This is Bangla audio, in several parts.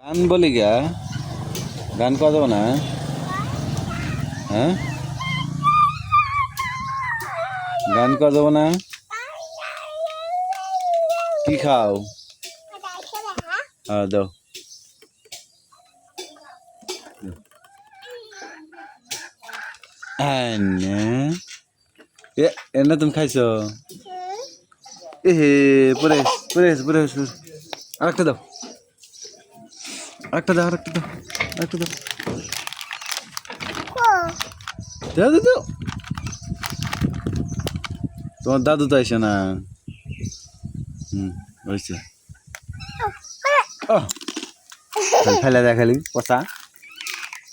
গান বলি গা গান কওয়া যাবো না হ্যাঁ গান কওয়া যাবো না কি খাও হ্যাঁ দাও এনে তুমি খাইছো এ হে পরে পরে পরে আরেকটা দাও আরেকটা দাও আরেকটা দাও আরেকটা দাও দাও দাও দাও তোমার দাদু তো আইসে না হয়েছে ফেলে দেখালি পচা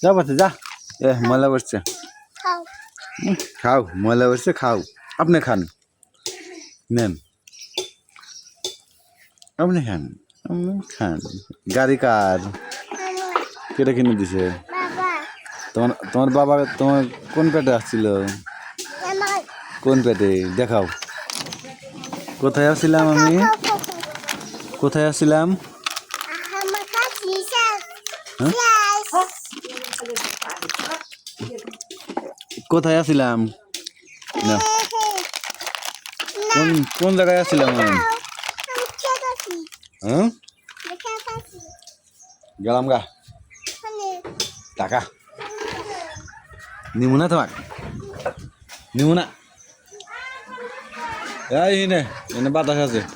যাও পচা যা এ ময়লা বসছে খাও ময়লা বসছে খাও আপনি খান নেন আপনি খান আপনি খান গাড়ি কার কেটে কিনে দিছে তোমার তোমার বাবা তোমার কোন পেটে আসছিল কোন পেটে দেখাও কোথায় আসছিলাম আমি কোথায় আসছিলাম কোথায় আসছিলাম না কোন কোন জায়গায় আসছিলাম আমি হ্যাঁ গেলাম গা টাকা নিমু না তোমার নিমু না এই নে এনে বাতাস আছে